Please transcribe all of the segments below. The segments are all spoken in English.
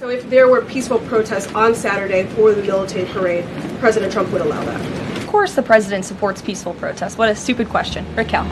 So if there were peaceful protests on Saturday for the militant parade, President Trump would allow that? Of course the president supports peaceful protests. What a stupid question. Raquel.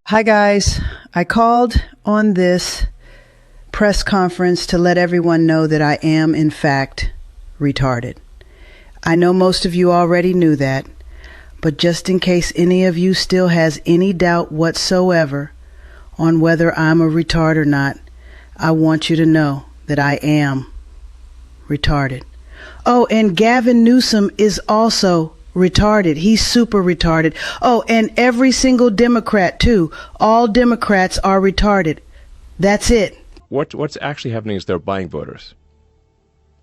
Hi guys, I called on this press conference to let everyone know that I am in fact retarded. I know most of you already knew that, but just in case any of you still has any doubt whatsoever on whether I'm a retard or not, I want you to know that I am retarded. Oh, and Gavin Newsom is also retarded. He's super retarded. Oh, and every single Democrat too. All Democrats are retarded. That's it. What's actually happening is they're buying voters.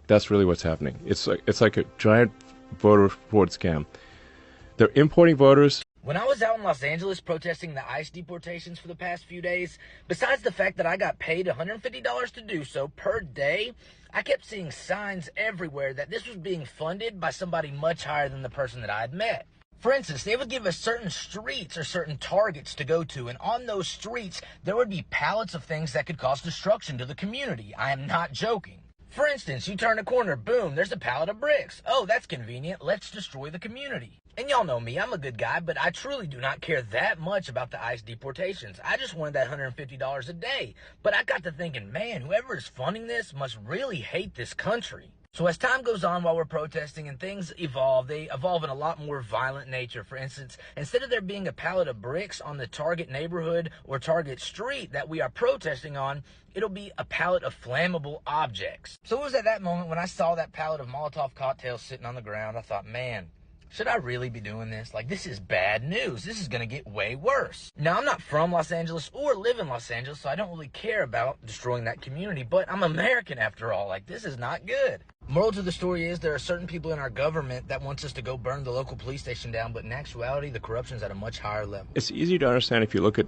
That's really what's happening. It's like a giant voter fraud scam. They're importing voters. When I was out in Los Angeles protesting the ICE deportations for the past few days, besides the fact that I got paid $150 to do so per day, I kept seeing signs everywhere that this was being funded by somebody much higher than the person that I had met. For instance, they would give us certain streets or certain targets to go to, and on those streets, there would be pallets of things that could cause destruction to the community. I am not joking. For instance, you turn a corner, boom, there's a pallet of bricks. Oh, that's convenient. Let's destroy the community. And y'all know me, I'm a good guy, but I truly do not care that much about the ICE deportations. I just wanted that $150 a day. But I got to thinking, man, whoever is funding this must really hate this country. So as time goes on while we're protesting and things evolve, they evolve in a lot more violent nature. For instance, instead of there being a pallet of bricks on the target neighborhood or target street that we are protesting on, it'll be a pallet of flammable objects. So it was at that moment when I saw that pallet of Molotov cocktails sitting on the ground, I thought, man, should I really be doing this? Like, this is bad news. This is going to get way worse. Now, I'm not from Los Angeles or live in Los Angeles, so I don't really care about destroying that community, but I'm American after all. Like, this is not good. Moral to the story is there are certain people in our government that wants us to go burn the local police station down, but in actuality, the corruption's at a much higher level. It's easy to understand if you look at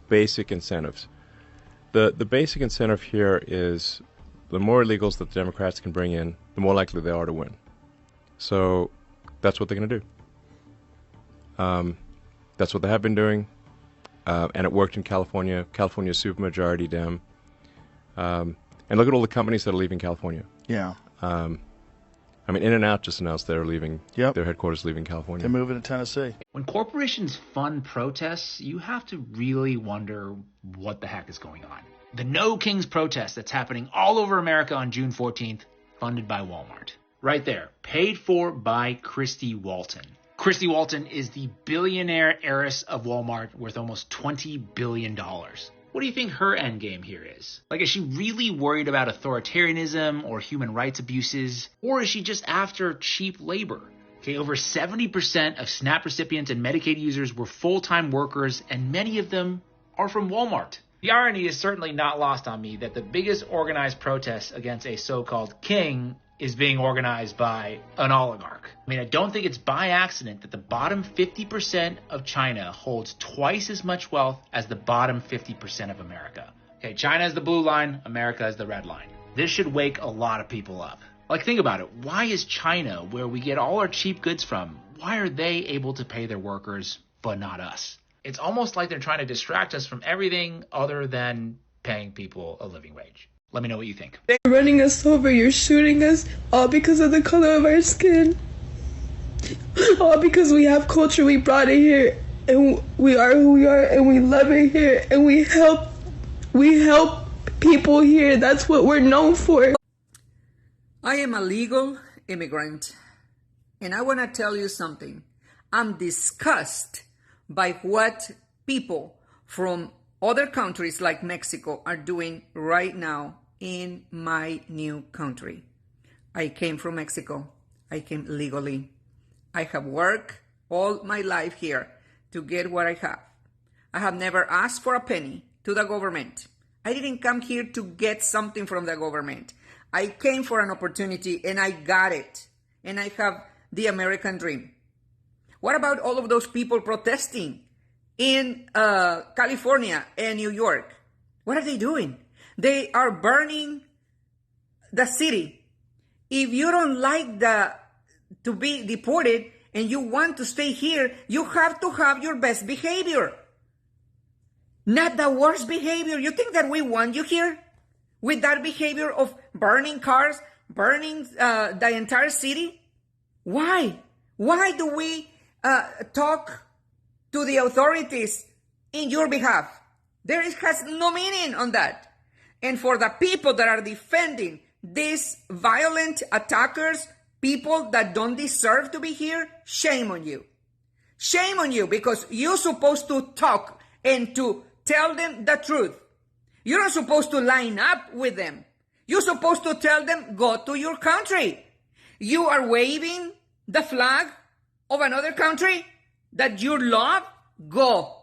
basic incentives. The basic incentive here is the more illegals that the Democrats can bring in, the more likely they are to win. So that's what they're going to do. That's what they have been doing, and it worked in California. California's supermajority Dem. And look at all the companies that are leaving California. Yeah. I mean, In-N-Out just announced they're leaving. Yep. Their headquarters leaving California. They're moving to Tennessee. When corporations fund protests, you have to really wonder what the heck is going on. The No Kings protest that's happening all over America on June 14th, funded by Walmart. Right there, paid for by Christy Walton. Christy Walton is the billionaire heiress of Walmart, worth almost $20 billion. What do you think her end game here is? Like, is she really worried about authoritarianism or human rights abuses? Or is she just after cheap labor? Okay, over 70% of SNAP recipients and Medicaid users were full-time workers, and many of them are from Walmart. The irony is certainly not lost on me that the biggest organized protest against a so-called king is being organized by an oligarch. I mean, I don't think it's by accident that the bottom 50% of China holds twice as much wealth as the bottom 50% of America. Okay, China is the blue line, America is the red line. This should wake a lot of people up. Like, think about it. Why is China, where we get all our cheap goods from, why are they able to pay their workers but not us? It's almost like they're trying to distract us from everything other than paying people a living wage. Let me know what you think. They're running us over, you're shooting us, all because of the color of our skin. All because we have culture, we brought it here, and we are who we are, and we love it here, and we help people here. That's what we're known for. I am a legal immigrant, and I want to tell you something. I'm disgusted by what people from other countries like Mexico are doing right now in my new country. I came from Mexico. I came legally. I have worked all my life here to get what I have. I have never asked for a penny to the government. I didn't come here to get something from the government. I came for an opportunity and I got it. And I have the American dream. What about all of those people protesting in California and New York? What are they doing? They are burning the city. If you don't like to be deported and you want to stay here, you have to have your best behavior. Not the worst behavior. You think that we want you here? With that behavior of burning cars, burning the entire city? Why? Why do we talk to the authorities in your behalf? There has no meaning on that. And for the people that are defending these violent attackers, people that don't deserve to be here, shame on you. Shame on you, because you're supposed to talk and to tell them the truth. You're not supposed to line up with them. You're supposed to tell them, go to your country. You are waving the flag of another country that you love, go.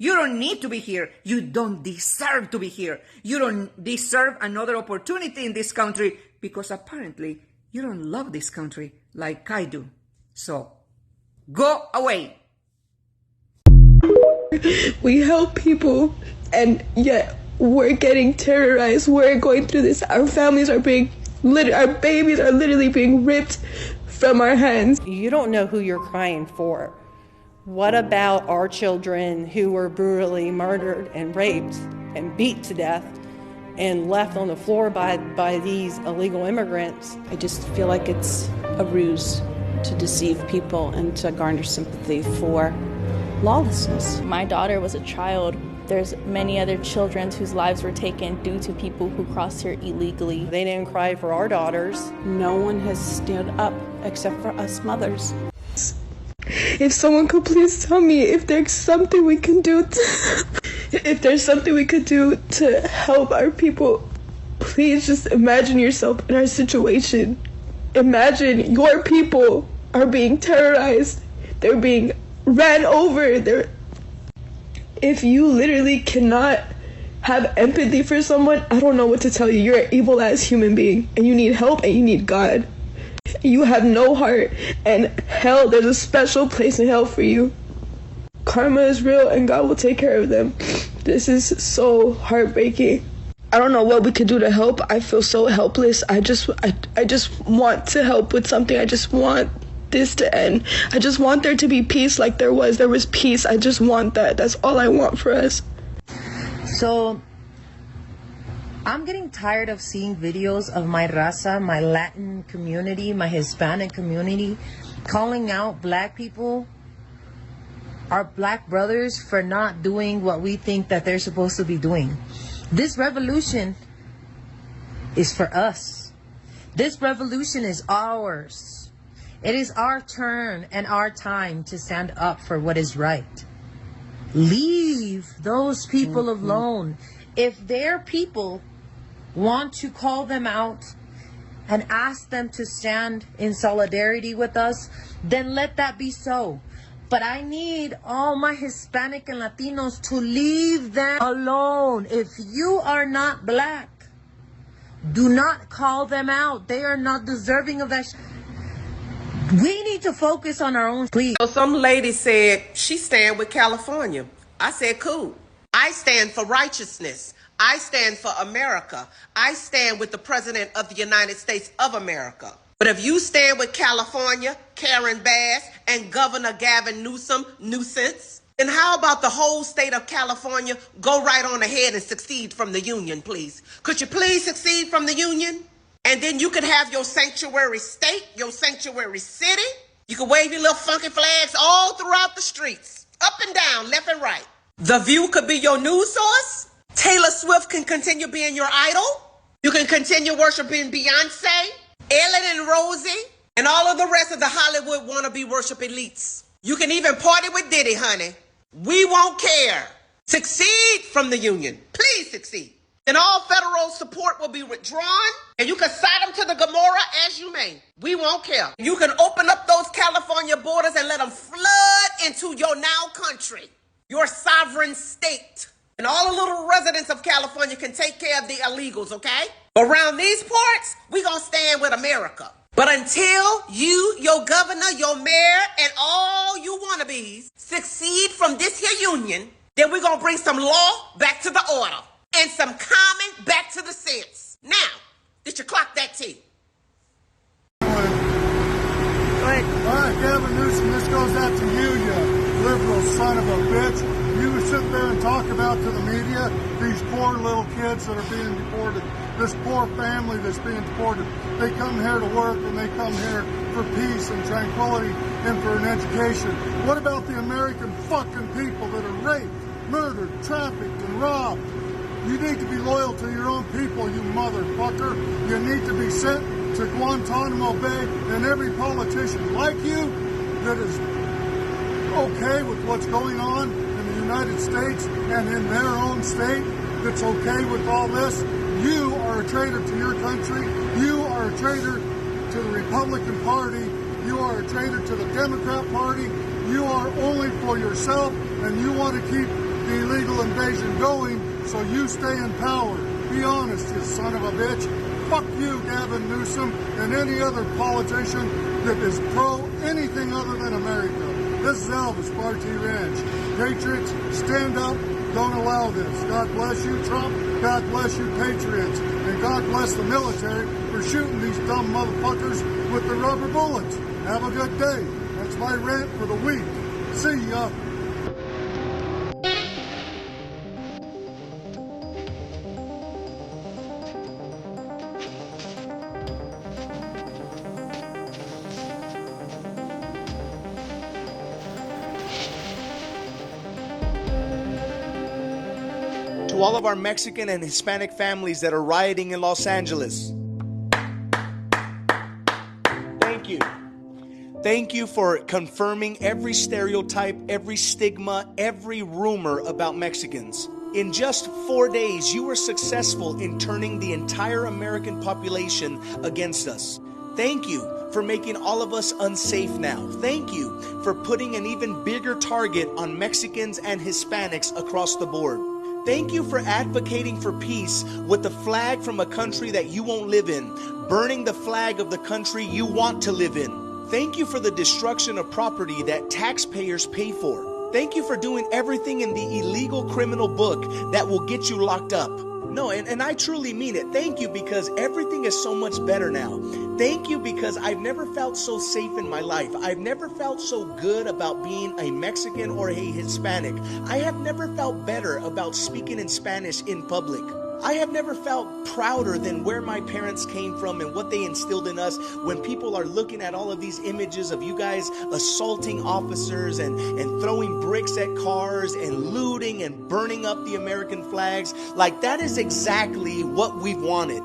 You don't need to be here. You don't deserve to be here. You don't deserve another opportunity in this country because apparently you don't love this country like I do. So, go away. We help people, and yet we're getting terrorized. We're going through this. Our families are our babies are literally being ripped from our hands. You don't know who you're crying for. What about our children who were brutally murdered and raped and beat to death and left on the floor by these illegal immigrants? I just feel like it's a ruse to deceive people and to garner sympathy for lawlessness. My daughter was a child. There's many other children whose lives were taken due to people who crossed here illegally. They didn't cry for our daughters. No one has stood up except for us mothers. If someone could please tell me if there's something we can do to help our people. Please just imagine yourself in our situation. Imagine your people are being terrorized. They're being ran over. If you literally cannot have empathy for someone, I don't know what to tell you. You're an evil ass human being and you need help and you need God. You have no heart, and hell, there's a special place in hell for you. Karma is real and God will take care of them. This is so heartbreaking. I don't know what we could do to help. I feel so helpless. I just want to help with something. I just want this to end. I just want there to be peace like there was peace. I just want that. That's all I want for us. So I'm getting tired of seeing videos of my raza, my Latin community, my Hispanic community, calling out black people, our black brothers, for not doing what we think that they're supposed to be doing. This revolution is for us. This revolution is ours. It is our turn and our time to stand up for what is right. Leave those people alone. If their people want to call them out and ask them to stand in solidarity with us, then let that be so. But I need all my Hispanic and Latinos to leave them alone. If you are not black, do not call them out. They are not deserving of that. We need to focus on our own, please. So some lady said she stand with California. I said, cool. I stand for righteousness. I stand for America. I stand with the President of the United States of America. But if you stand with California, Karen Bass, and Governor Gavin Newsom, nuisance, then how about the whole state of California go right on ahead and secede from the union, please? Could you please secede from the union? And then you could have your sanctuary state, your sanctuary city. You can wave your little funky flags all throughout the streets, up and down, left and right. The View could be your news source. Taylor Swift can continue being your idol. You can continue worshiping Beyonce, Ellen and Rosie, and all of the rest of the Hollywood wannabe worship elites. You can even party with Diddy, honey. We won't care. Succeed from the union. Please succeed. Then all federal support will be withdrawn, and you can cite them to the Gomorrah as you may. We won't care. You can open up those California borders and let them flood into your now country, your sovereign state. And all the little residents of California can take care of the illegals, okay? Around these parts, we gonna stand with America. But until you, your governor, your mayor, and all you wannabes succeed from this here union, then we're gonna bring some law back to the order and some common back to the sense. Now, did you clock that T? Go ahead. All right, Gavin Newsom, this goes out to you, you liberal son of a bitch. You sit there and talk about to the media these poor little kids that are being deported, this poor family that's being deported. They come here to work and they come here for peace and tranquility and for an education. What about the American fucking people that are raped, murdered, trafficked, and robbed? You need to be loyal to your own people, you motherfucker. You need to be sent to Guantanamo Bay, and every politician like you that is okay with what's going on in the United States and in their own state that's okay with all this, you are a traitor to your country. You are a traitor to the Republican Party. You are a traitor to the Democrat Party. You are only for yourself, and you want to keep the illegal invasion going so you stay in power. Be honest, you son of a bitch. Fuck you, Gavin Newsom, and any other politician that is pro anything other than America. This is Elvis, Party Ranch. Patriots, stand up. Don't allow this. God bless you, Trump. God bless you, Patriots. And God bless the military for shooting these dumb motherfuckers with the rubber bullets. Have a good day. That's my rant for the week. See ya. To all of our Mexican and Hispanic families that are rioting in Los Angeles, thank you. Thank you for confirming every stereotype, every stigma, every rumor about Mexicans. In just 4 days, you were successful in turning the entire American population against us. Thank you for making all of us unsafe now. Thank you for putting an even bigger target on Mexicans and Hispanics across the board. Thank you for advocating for peace with the flag from a country that you won't live in, burning the flag of the country you want to live in. Thank you for the destruction of property that taxpayers pay for. Thank you for doing everything in the illegal criminal book that will get you locked up. No, and I truly mean it. Thank you, because everything is so much better now. Thank you, because I've never felt so safe in my life. I've never felt so good about being a Mexican or a Hispanic. I have never felt better about speaking in Spanish in public. I have never felt prouder than where my parents came from and what they instilled in us. When people are looking at all of these images of you guys assaulting officers and throwing bricks at cars and looting and burning up the American flags, like that is exactly what we've wanted.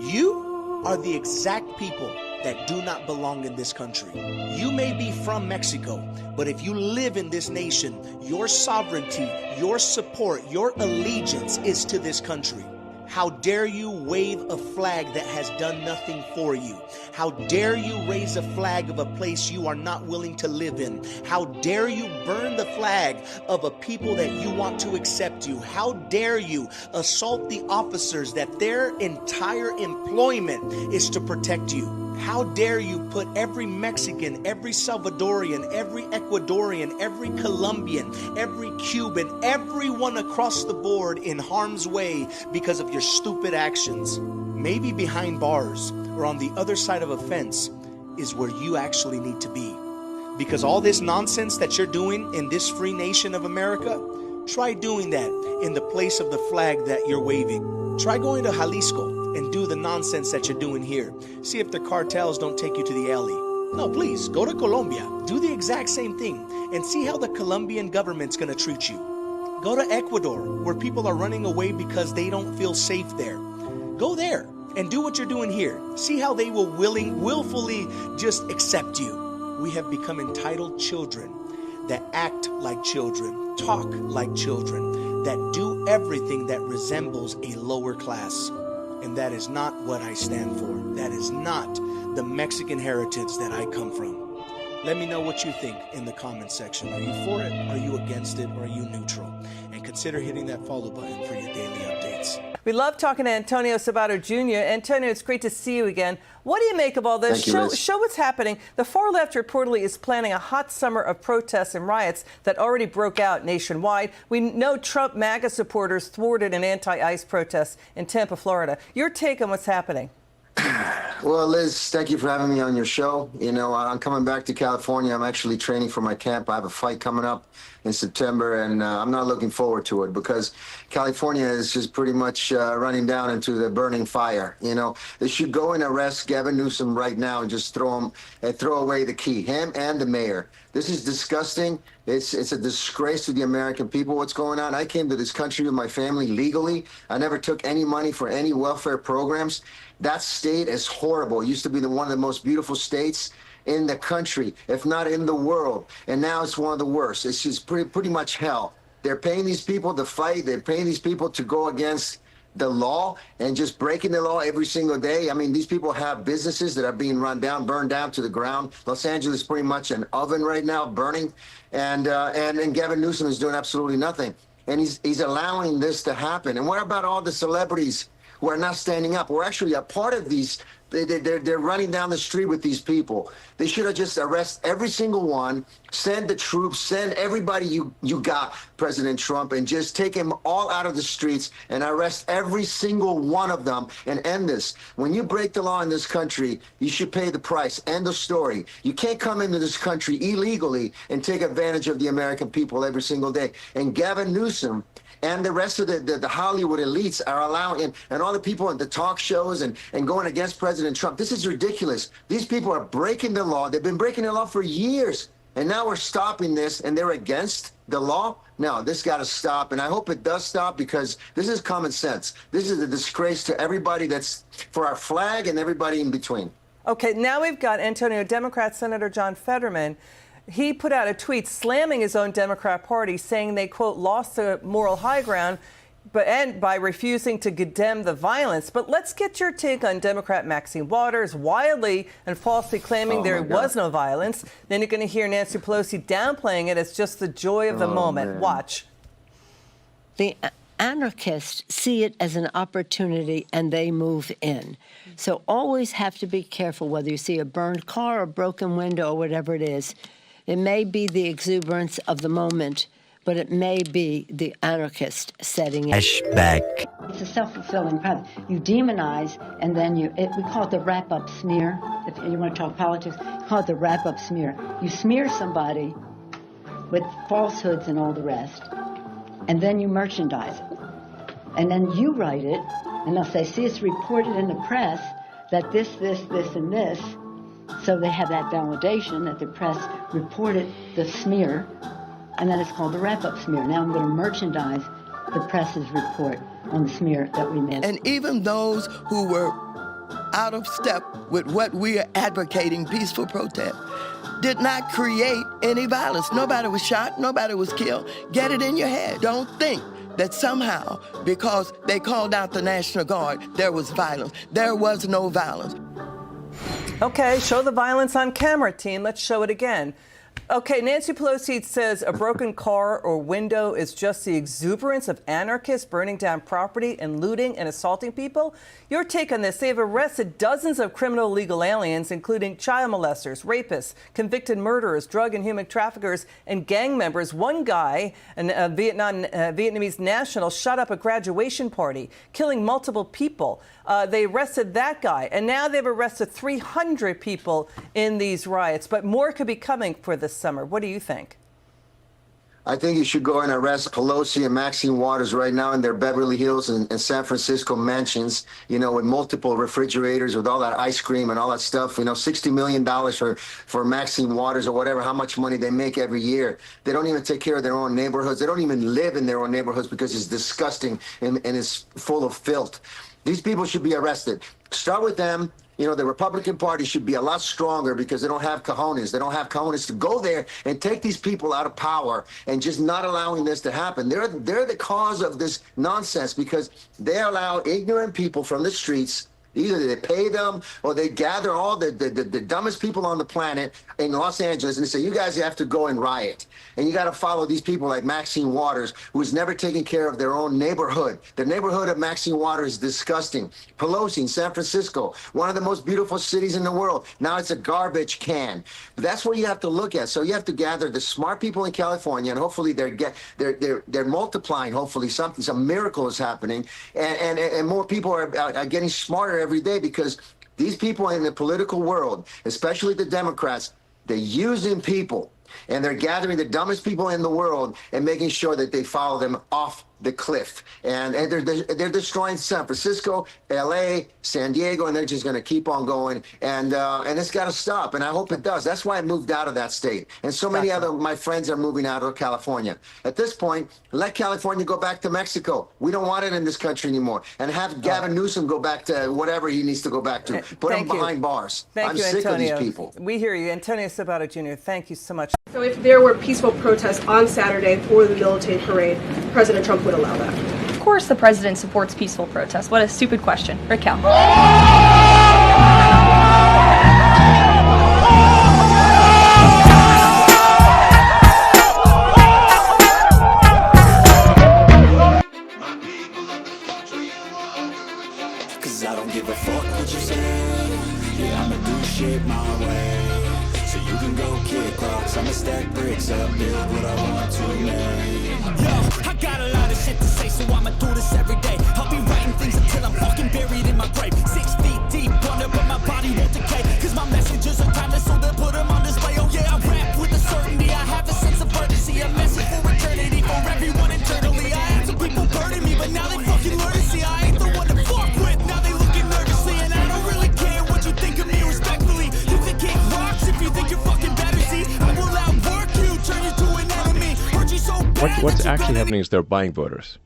You are the exact people that do not belong in this country. You may be from Mexico, but if you live in this nation, your sovereignty, your support, your allegiance is to this country. How dare you wave a flag that has done nothing for you? How dare you raise a flag of a place you are not willing to live in? How dare you burn the flag of a people that you want to accept you? How dare you assault the officers that their entire employment is to protect you? How dare you put every Mexican, every Salvadorian, every Ecuadorian, every Colombian, every Cuban, everyone across the board in harm's way because of your stupid actions? Maybe behind bars or on the other side of a fence is where you actually need to be. Because all this nonsense that you're doing in this free nation of America, try doing that in the place of the flag that you're waving. Try going to Jalisco and do the nonsense that you're doing here. See if the cartels don't take you to the alley. No, please, go to Colombia. Do the exact same thing and see how the Colombian government's going to treat you. Go to Ecuador, where people are running away because they don't feel safe there. Go there and do what you're doing here. See how they will willfully just accept you. We have become entitled children that act like children, talk like children, that do everything that resembles a lower class. And that is not what I stand for. That is not the Mexican heritage that I come from. Let me know what you think in the comment section. Are you for it? Are you against it? Or are you neutral? And consider hitting that follow button for your daily updates. We love talking to Antonio Sabato Jr. Antonio, it's great to see you again. What do you make of all this? Show what's happening. The far left reportedly is planning a hot summer of protests and riots that already broke out nationwide. We know Trump MAGA supporters thwarted an anti-ICE protest in Tampa, Florida. Your take on what's happening? Well, Liz, thank you for having me on your show. You know, I'm coming back to California. I'm actually training for my camp. I have a fight coming up in September, and I'm not looking forward to it because California is just pretty much running down into the burning fire. You know, they should go and arrest Gavin Newsom right now and just throw away the key, him and the mayor. This is disgusting. It's a disgrace to the American people what's going on. I came to this country with my family legally. I never took any money for any welfare programs. That state is horrible. It used to be one of the most beautiful states in the country, if not in the world. And now it's one of the worst. It's just pretty much hell. They're paying these people to fight. They're paying these people to go against the law and just breaking the law every single day. I mean, these people have businesses that are being burned down to the ground. Los Angeles is pretty much an oven right now, burning. And Gavin Newsom is doing absolutely nothing. And he's allowing this to happen. And what about all the celebrities who are not standing up? We're actually a part of these. They're running down the street with these people. They should have just arrested every single one, send the troops, send everybody you got, President Trump, and just take them all out of the streets and arrest every single one of them and end this. When you break the law in this country, you should pay the price. End of story. You can't come into this country illegally and take advantage of the American people every single day. And Gavin Newsom and the rest of the Hollywood elites are allowing, and all the people at the talk shows and going against President Trump. This is ridiculous. These people are breaking the law. They've been breaking the law for years. And now we're stopping this, and they're against the law? No, this got to stop, and I hope it does stop because this is common sense. This is a disgrace to everybody that's for our flag and everybody in between. Okay, now we've got Antonio, Democrat Senator John Fetterman. He put out a tweet slamming his own Democrat Party, saying they, quote, lost the moral high ground and by refusing to condemn the violence. But let's get your take on Democrat Maxine Waters wildly and falsely claiming there was no violence. Then you're going to hear Nancy Pelosi downplaying it as just the joy of the moment. Man. Watch. The anarchists see it as an opportunity and they move in. So always have to be careful whether you see a burned car or broken window or whatever it is. It may be the exuberance of the moment, but it may be the anarchist setting in. Flashback. It's a self-fulfilling prophecy. You demonize, and then we call it the wrap-up smear. If you want to talk politics, call it the wrap-up smear. You smear somebody with falsehoods and all the rest, and then you merchandise it. And then you write it, and they'll say, see, it's reported in the press that this, and this. So they have that validation that the press reported the smear, and then it's called the wrap-up smear. Now I'm going to merchandise the press's report on the smear that we missed. And even those who were out of step with what we are advocating, peaceful protest, did not create any violence. Nobody was shot, nobody was killed. Get it in your head. Don't think that somehow, because they called out the National Guard, there was violence. There was no violence. Okay, show the violence on camera, team. Let's show it again. Okay, Nancy Pelosi says a broken car or window is just the exuberance of anarchists burning down property and looting and assaulting people. Your take on this? They have arrested dozens of criminal illegal aliens, including child molesters, rapists, convicted murderers, drug and human traffickers, and gang members. One guy, a Vietnamese national, shot up a graduation party, killing multiple people. They arrested that guy, and now they've arrested 300 people in these riots. But more could be coming for this summer. What do you think? I think you should go and arrest Pelosi and Maxine Waters right now in their Beverly Hills and San Francisco mansions, with multiple refrigerators, with all that ice cream and all that stuff. $60 million for Maxine Waters or whatever, how much money they make every year. They don't even take care of their own neighborhoods. They don't even live in their own neighborhoods because it's disgusting and it's full of filth. These people should be arrested. Start with them. The Republican Party should be a lot stronger because they don't have cojones. They don't have cojones to go there and take these people out of power and just not allowing this to happen. They're the cause of this nonsense because they allow ignorant people from the streets. Either they pay them or they gather all the dumbest people on the planet in Los Angeles and they say, you guys have to go and riot. And you got to follow these people like Maxine Waters, who's never taken care of their own neighborhood. The neighborhood of Maxine Waters is disgusting. Pelosi in San Francisco, one of the most beautiful cities in the world. Now it's a garbage can. But that's what you have to look at. So you have to gather the smart people in California, and hopefully they're multiplying. Hopefully some miracle is happening, and more people are getting smarter every day because these people in the political world, especially the Democrats, they're using people and they're gathering the dumbest people in the world and making sure that they follow them off the cliff. And they're destroying San Francisco, LA, San Diego, and they're just going to keep on going. And it's got to stop. And I hope it does. That's why I moved out of that state. And so many other my friends are moving out of California. At this point, let California go back to Mexico. We don't want it in this country anymore. And have Gavin Newsom go back to whatever he needs to go back to. Put him behind bars. Thank you, sick Antonio. of these people. We hear you. Antonio Sabato Jr., thank you so much. So if there were peaceful protests on Saturday for the militate parade, President Trump would allow that. Of course the president supports peaceful protests. What a stupid question. Raquel. Cause I don't give a fuck what you say. Yeah, I'ma do shit my way. So you can go kick rocks, I'ma stack bricks up, build what I want to make. Yo, I got a lot of shit to say, so I'ma do this every day. I'll be writing things until I'm fucking buried in my grave. 6 feet deep under, but my body won't decay. Cause my messages are timeless, so they'll put them on display. Oh yeah, I rap with a certainty, I have a sense of urgency. A message for eternity, for everyone internally. I had some people burning me, but now they fucking learn to see I ain't the one to fuck with. Now they looking nervously, and I don't really care what you think of me respectfully. You can kick rocks if you think you're fucking better, see. I will outwork you, turn you to an enemy. Hurt you so bad. What's actually happening is they're buying voters.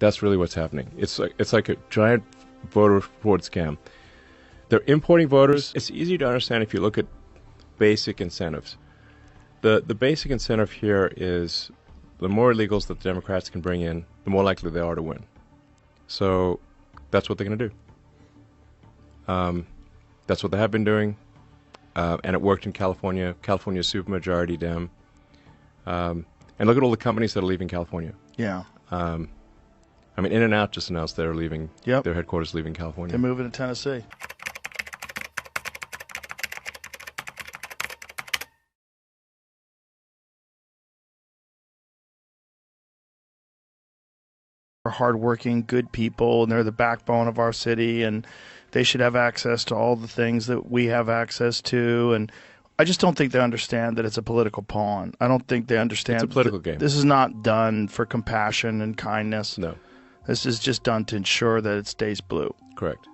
That's really what's happening. It's like a giant voter fraud scam. They're importing voters. It's easy to understand if you look at basic incentives. The basic incentive here is the more illegals that the Democrats can bring in, the more likely they are to win. So that's what they're going to do. That's what they have been doing, and it worked in California. California's supermajority Dem. And look at all the companies that are leaving California. Yeah. I mean, In-N-Out just announced they're leaving. Yep. Their headquarters leaving California. They're moving to Tennessee. Are hardworking, good people, and they're the backbone of our city, and they should have access to all the things that we have access to. And I just don't think they understand that it's a political pawn. I don't think they understand. It's a political game. This is not done for compassion and kindness. No. This is just done to ensure that it stays blue. Correct.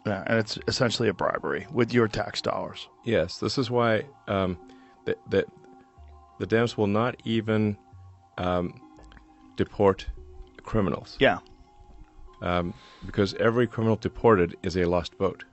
Yeah, and it's essentially a bribery with your tax dollars. Yes, this is why the Dems will not even deport criminals. Yeah. Because every criminal deported is a lost vote.